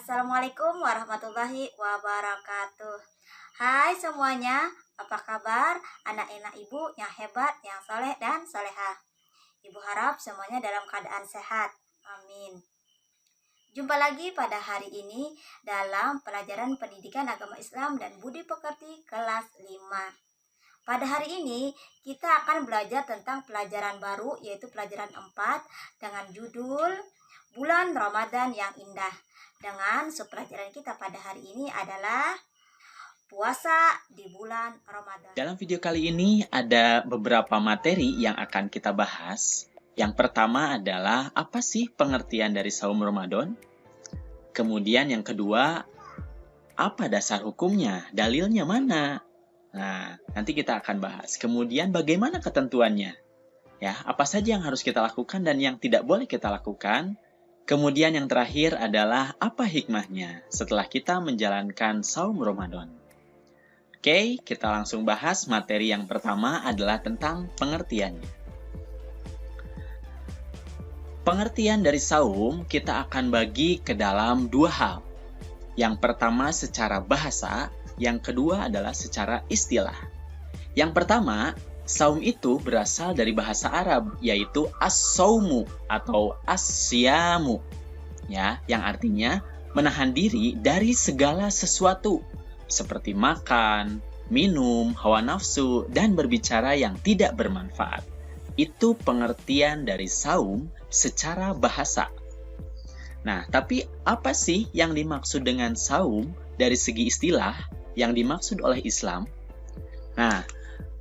Assalamualaikum warahmatullahi wabarakatuh. Hai semuanya, apa kabar? Anak-anak ibu yang hebat, yang soleh dan solehah. Ibu harap semuanya dalam keadaan sehat. Amin. Jumpa lagi pada hari ini dalam pelajaran pendidikan agama Islam dan budi pekerti kelas 5. Pada hari ini kita akan belajar tentang pelajaran baru, yaitu pelajaran 4 dengan judul Bulan Ramadan yang Indah. Dengan subpelajaran kita pada hari ini adalah puasa di bulan Ramadan. Dalam video kali ini ada beberapa materi yang akan kita bahas. Yang pertama adalah apa sih pengertian dari saum Ramadan? Kemudian yang kedua, apa dasar hukumnya? Dalilnya mana? Nah, nanti kita akan bahas. Kemudian bagaimana ketentuannya? Ya, apa saja yang harus kita lakukan dan yang tidak boleh kita lakukan? Kemudian yang terakhir adalah apa hikmahnya setelah kita menjalankan saum Ramadan. Oke, kita langsung bahas. Materi yang pertama adalah tentang pengertiannya. Pengertian dari saum kita akan bagi ke dalam dua hal. Yang pertama secara bahasa, yang kedua adalah secara istilah. Yang pertama, saum itu berasal dari bahasa Arab, yaitu as-saumu atau as-siyamu, ya, yang artinya menahan diri dari segala sesuatu, seperti makan, minum, hawa nafsu, dan berbicara yang tidak bermanfaat. Itu pengertian dari saum secara bahasa. Nah, tapi apa sih yang dimaksud dengan saum dari segi istilah yang dimaksud oleh Islam? Nah,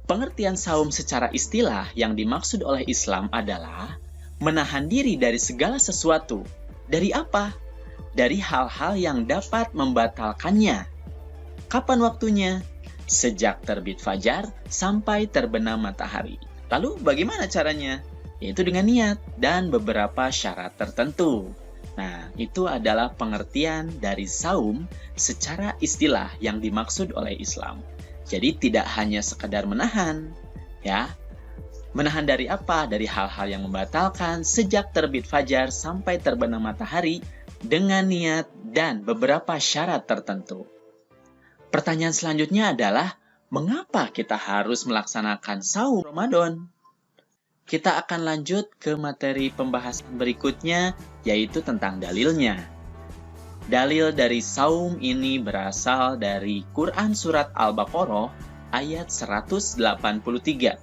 pengertian saum secara istilah yang dimaksud oleh Islam adalah menahan diri dari segala sesuatu. Dari apa? Dari hal-hal yang dapat membatalkannya. Kapan waktunya? Sejak terbit fajar sampai terbenam matahari. Lalu bagaimana caranya? Yaitu dengan niat dan beberapa syarat tertentu. Nah, itu adalah pengertian dari saum secara istilah yang dimaksud oleh Islam. Jadi tidak hanya sekedar menahan, ya. Menahan dari apa? Dari hal-hal yang membatalkan sejak terbit fajar sampai terbenam matahari dengan niat dan beberapa syarat tertentu. Pertanyaan selanjutnya adalah, mengapa kita harus melaksanakan saum Ramadan? Kita akan lanjut ke materi pembahasan berikutnya, yaitu tentang dalilnya. Dalil dari saum ini berasal dari Quran Surat Al-Baqarah ayat 183.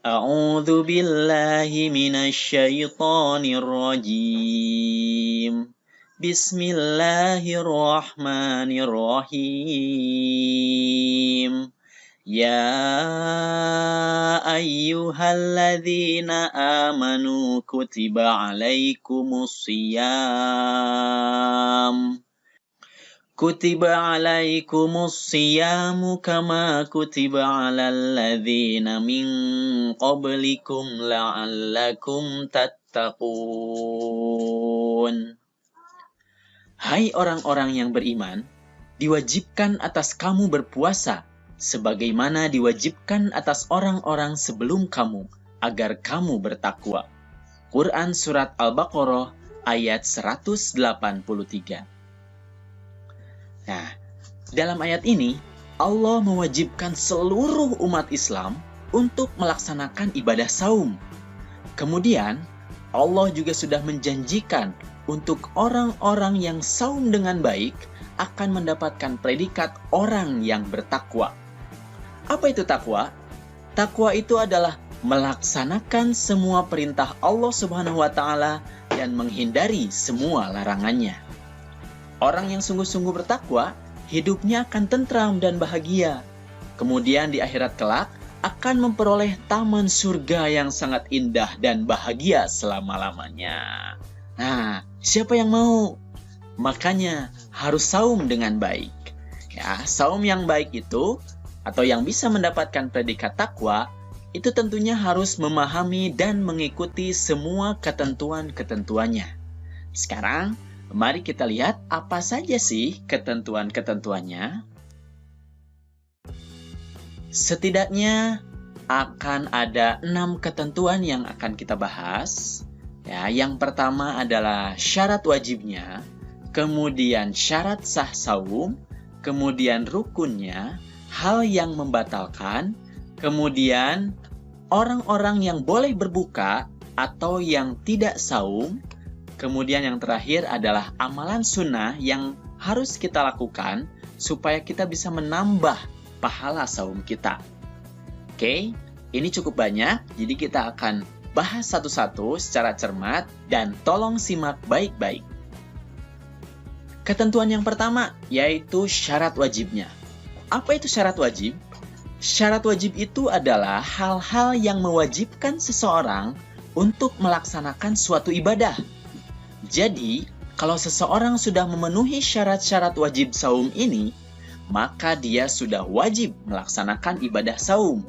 A'udzu billahi minasyaitonir rajim. Bismillahirrahmanirrahim. Ya ayyuhalladzina amanu kutiba alaikumus siyam. Kutiba alaikumus siyamu kama kutiba alal ladzina min qablikum la'allakum tattaqun. Hai orang-orang yang beriman, diwajibkan atas kamu berpuasa sebagaimana diwajibkan atas orang-orang sebelum kamu, agar kamu bertakwa. Quran Surat Al-Baqarah ayat 183. Nah, dalam ayat ini, Allah mewajibkan seluruh umat Islam untuk melaksanakan ibadah saum. Kemudian, Allah juga sudah menjanjikan untuk orang-orang yang saum dengan baik akan mendapatkan predikat orang yang bertakwa. Apa itu takwa? Takwa itu adalah melaksanakan semua perintah Allah Subhanahu wa Ta'ala dan menghindari semua larangannya. Orang yang sungguh-sungguh bertakwa, hidupnya akan tentram dan bahagia. Kemudian di akhirat kelak akan memperoleh taman surga yang sangat indah dan bahagia selama-lamanya. Nah, siapa yang mau? Makanya harus saum dengan baik. Ya, saum yang baik itu atau yang bisa mendapatkan predikat takwa, itu tentunya harus memahami dan mengikuti semua ketentuan-ketentuannya. Sekarang, mari kita lihat apa saja sih ketentuan-ketentuannya. Setidaknya akan ada 6 ketentuan yang akan kita bahas. Ya, yang pertama adalah syarat wajibnya. kemudian syarat sah saum, kemudian rukunnya, hal yang membatalkan, kemudian orang-orang yang boleh berbuka atau yang tidak saum, kemudian yang terakhir adalah amalan sunnah yang harus kita lakukan supaya kita bisa menambah pahala saum kita. Oke, ini cukup banyak, jadi kita akan bahas satu-satu secara cermat dan tolong simak baik-baik. Ketentuan yang pertama yaitu syarat wajibnya. Apa itu syarat wajib? Syarat wajib itu adalah hal-hal yang mewajibkan seseorang untuk melaksanakan suatu ibadah. Jadi, kalau seseorang sudah memenuhi syarat-syarat wajib saum ini, maka dia sudah wajib melaksanakan ibadah saum.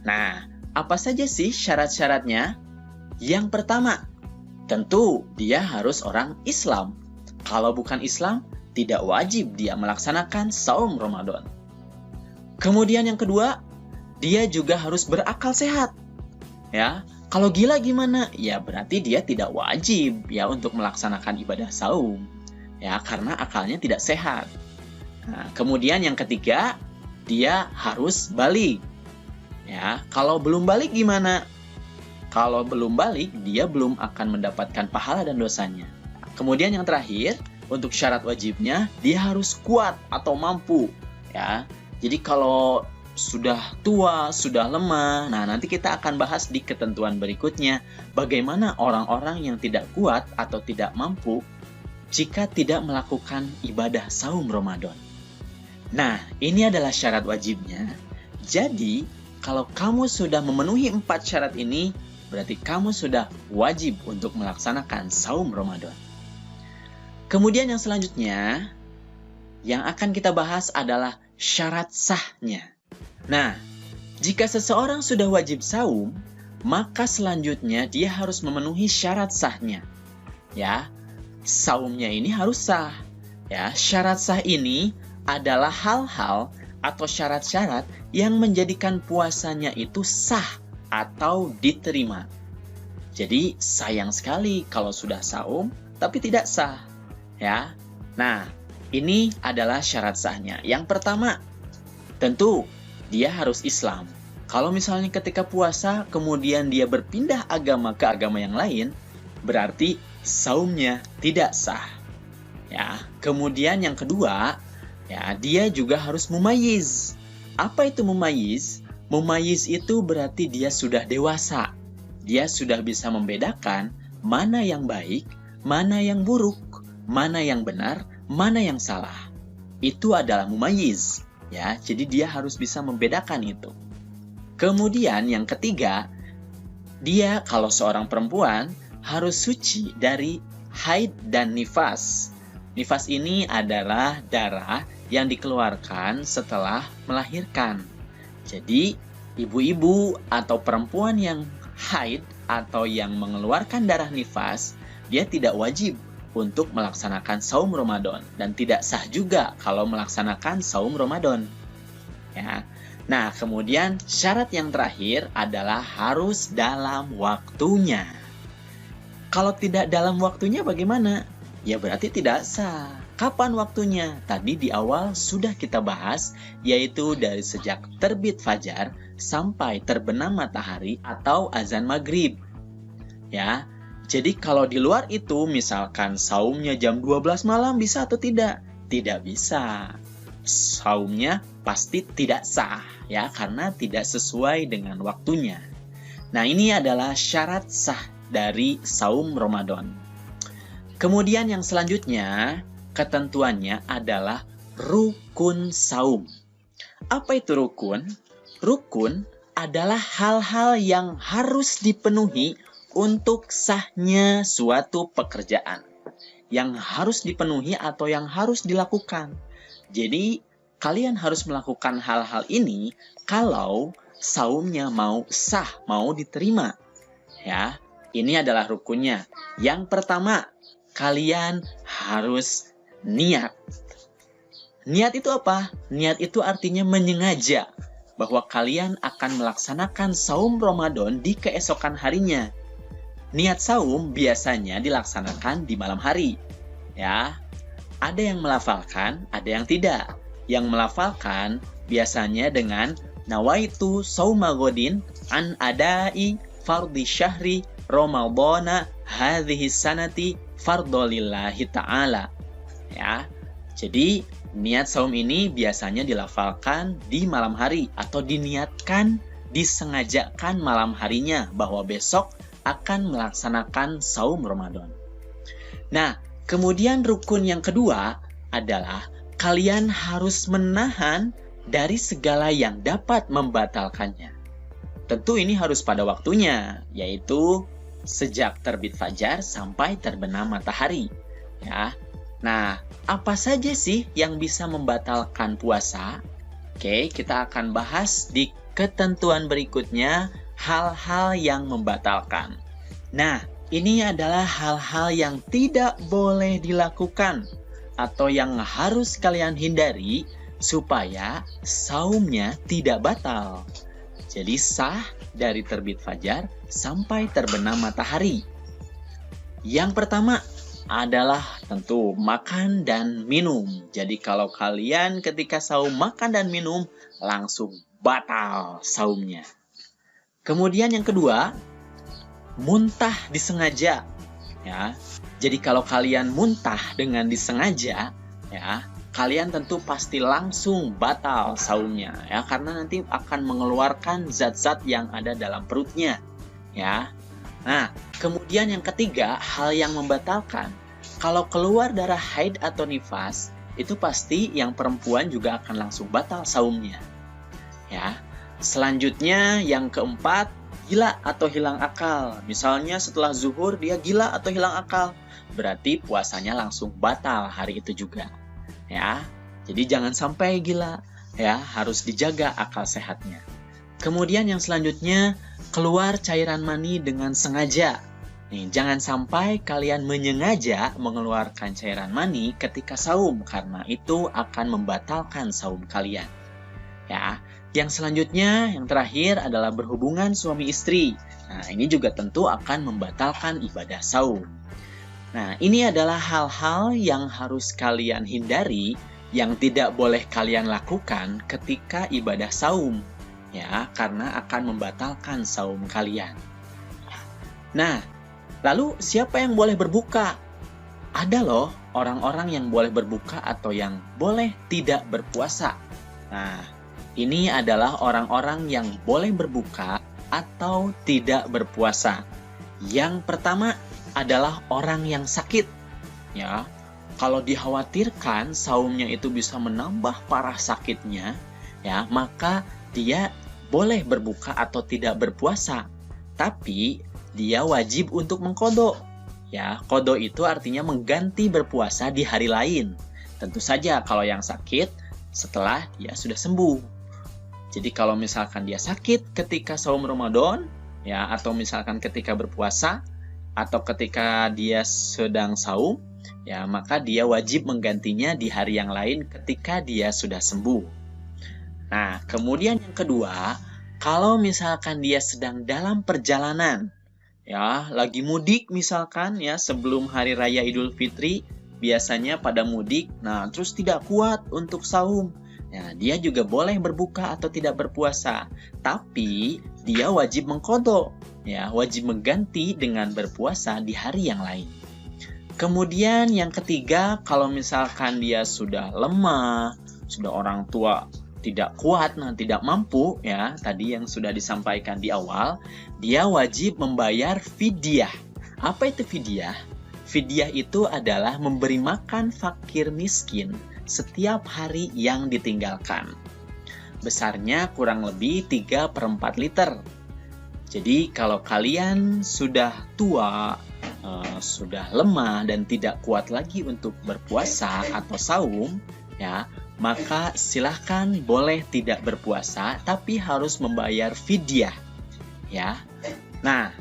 Nah, apa saja sih syarat-syaratnya? Yang pertama, tentu dia harus orang Islam. Kalau bukan Islam, tidak wajib dia melaksanakan saum Ramadan. Kemudian yang kedua, dia juga harus berakal sehat. Ya, kalau gila gimana? Ya berarti dia tidak wajib ya untuk melaksanakan ibadah saum. Ya, karena akalnya tidak sehat. Nah, kemudian yang ketiga, dia harus balik. Ya, kalau belum balik gimana? Kalau belum balik, dia belum akan mendapatkan pahala dan dosanya. Kemudian yang terakhir, untuk syarat wajibnya, dia harus kuat atau mampu. Ya, jadi kalau sudah tua, sudah lemah, nah nanti kita akan bahas di ketentuan berikutnya bagaimana orang-orang yang tidak kuat atau tidak mampu jika tidak melakukan ibadah saum Ramadan. Nah, ini adalah syarat wajibnya. Jadi, kalau kamu sudah memenuhi 4 syarat ini, berarti kamu sudah wajib untuk melaksanakan saum Ramadan. Kemudian yang selanjutnya, yang akan kita bahas adalah syarat sahnya. Nah, jika seseorang sudah wajib saum, maka selanjutnya dia harus memenuhi syarat sahnya. Ya, saumnya ini harus sah. Ya, syarat sah ini adalah hal-hal atau syarat-syarat yang menjadikan puasanya itu sah atau diterima. Jadi, sayang sekali kalau sudah saum tapi tidak sah. Ya. Nah, ini adalah syarat sahnya. Yang pertama, tentu dia harus Islam. Kalau misalnya ketika puasa kemudian dia berpindah agama ke agama yang lain, berarti saumnya tidak sah. Ya, kemudian yang kedua, ya, dia juga harus mumayyiz. Apa itu mumayyiz? Mumayyiz itu berarti dia sudah dewasa. Dia sudah bisa membedakan mana yang baik, mana yang buruk, mana yang benar, mana yang salah. Itu adalah mumayyiz. Ya, jadi dia harus bisa membedakan itu. Kemudian yang ketiga, dia kalau seorang perempuan harus suci dari haid dan nifas. Nifas ini adalah darah yang dikeluarkan setelah melahirkan. Jadi, ibu-ibu atau perempuan yang haid atau yang mengeluarkan darah nifas, dia tidak wajib untuk melaksanakan saum Ramadan dan tidak sah juga kalau melaksanakan saum Ramadan. Ya. Nah, kemudian syarat yang terakhir adalah harus dalam waktunya. Kalau tidak dalam waktunya bagaimana? Ya berarti tidak sah. Kapan waktunya? Tadi di awal sudah kita bahas, yaitu dari sejak terbit fajar sampai terbenam matahari atau azan maghrib. Ya. Jadi kalau di luar itu, misalkan saumnya jam 12 malam bisa atau tidak? Tidak bisa. Saumnya pasti tidak sah, ya, karena tidak sesuai dengan waktunya. Nah, ini adalah syarat sah dari saum Ramadan. Kemudian yang selanjutnya, ketentuannya adalah rukun saum. Apa itu rukun? Rukun adalah hal-hal yang harus dipenuhi untuk sahnya suatu pekerjaan yang harus dipenuhi atau yang harus dilakukan. Jadi, kalian harus melakukan hal-hal ini kalau saumnya mau sah, mau diterima. Ya, ini adalah rukunnya. Yang pertama, kalian harus niat. Niat itu apa? Niat itu artinya menyengaja bahwa kalian akan melaksanakan saum Ramadan di keesokan harinya. Niat saum biasanya dilaksanakan di malam hari. Ya, Ada yang melafalkan, ada yang tidak. Yang melafalkan biasanya dengan nawaitu sauma godin an adai fardhi syahri ramadhana hadhihi sanati fardolillahi ta'ala. Ya. Jadi niat saum ini biasanya dilafalkan di malam hari atau diniatkan, disengajakan malam harinya bahwa besok akan melaksanakan saum Ramadan. Nah, kemudian rukun yang kedua adalah kalian harus menahan dari segala yang dapat membatalkannya. Tentu ini harus pada waktunya, yaitu sejak terbit fajar sampai terbenam matahari. Ya. Nah, apa saja sih yang bisa membatalkan puasa? Oke, kita akan bahas di ketentuan berikutnya hal-hal yang membatalkan. Nah, ini adalah hal-hal yang tidak boleh dilakukan atau yang harus kalian hindari supaya saumnya tidak batal. Jadi sah dari terbit fajar sampai terbenam matahari. Yang pertama adalah tentu makan dan minum. Jadi kalau kalian ketika saum makan dan minum langsung batal saumnya. Kemudian yang kedua, muntah disengaja. Ya. Jadi kalau kalian muntah dengan disengaja, ya, kalian tentu pasti langsung batal saumnya, ya, karena nanti akan mengeluarkan zat-zat yang ada dalam perutnya, ya. Nah, kemudian yang ketiga, hal yang membatalkan. Kalau keluar darah haid atau nifas, itu pasti yang perempuan juga akan langsung batal saumnya, ya. Selanjutnya yang keempat, gila atau hilang akal. Misalnya setelah zuhur dia gila atau hilang akal, berarti puasanya langsung batal hari itu juga. Ya. Jadi jangan sampai gila, ya, harus dijaga akal sehatnya. Kemudian yang selanjutnya, keluar cairan mani dengan sengaja. Nih, jangan sampai kalian menyengaja mengeluarkan cairan mani ketika saum karena itu akan membatalkan saum kalian. Ya. Yang selanjutnya, yang terakhir adalah berhubungan suami istri. Nah, ini juga tentu akan membatalkan ibadah saum. Nah, ini adalah hal-hal yang harus kalian hindari, yang tidak boleh kalian lakukan ketika ibadah saum, ya, karena akan membatalkan saum kalian. Nah, lalu siapa yang boleh berbuka? Ada loh orang-orang yang boleh berbuka atau yang boleh tidak berpuasa. Nah, ini adalah orang-orang yang boleh berbuka atau tidak berpuasa. Yang pertama adalah orang yang sakit. Ya, kalau dikhawatirkan saumnya itu bisa menambah parah sakitnya, ya, maka dia boleh berbuka atau tidak berpuasa. Tapi dia wajib untuk mengqodho. Ya, qodho itu artinya mengganti berpuasa di hari lain. Tentu saja kalau yang sakit setelah dia sudah sembuh. Jadi kalau misalkan dia sakit ketika saum Ramadan, ya, atau misalkan ketika berpuasa, atau ketika dia sedang saum, ya, maka dia wajib menggantinya di hari yang lain ketika dia sudah sembuh. Nah, kemudian yang kedua, kalau misalkan dia sedang dalam perjalanan, ya, lagi mudik misalkan, ya, sebelum hari raya Idul Fitri, biasanya pada mudik, nah, terus tidak kuat untuk saum. Ya, dia juga boleh berbuka atau tidak berpuasa, tapi dia wajib mengqodho, ya, wajib mengganti dengan berpuasa di hari yang lain. Kemudian yang ketiga, kalau misalkan dia sudah lemah, sudah orang tua tidak kuat, nah tidak mampu, ya, tadi yang sudah disampaikan di awal, dia wajib membayar fidyah. Apa itu fidyah? Fidyah itu adalah memberi makan fakir miskin setiap hari yang ditinggalkan. Besarnya kurang lebih 3/4 liter. Jadi kalau kalian sudah tua, sudah lemah dan tidak kuat lagi untuk berpuasa atau saum, ya, maka silahkan boleh tidak berpuasa, tapi harus membayar fidyah, ya. Nah,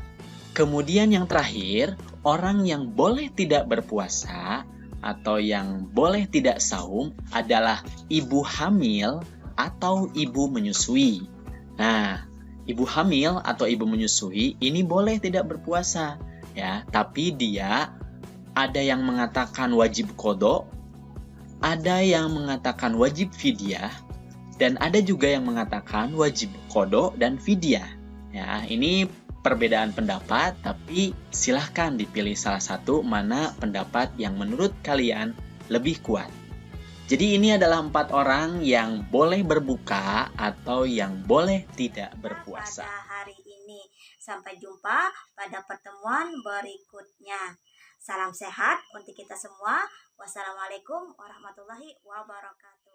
kemudian yang terakhir, orang yang boleh tidak berpuasa atau yang boleh tidak saum adalah ibu hamil atau ibu menyusui. Nah, ibu hamil atau ibu menyusui ini boleh tidak berpuasa, ya, tapi dia ada yang mengatakan wajib qodho, Ada yang mengatakan wajib fidyah dan ada juga yang mengatakan wajib qada dan fidyah. Ya, ini perbedaan pendapat, tapi silahkan dipilih salah satu mana pendapat yang menurut kalian lebih kuat. Jadi ini adalah 4 orang yang boleh berbuka atau yang boleh tidak berpuasa. Pada hari ini. Sampai jumpa pada pertemuan berikutnya. Salam sehat untuk kita semua. Wassalamualaikum warahmatullahi wabarakatuh.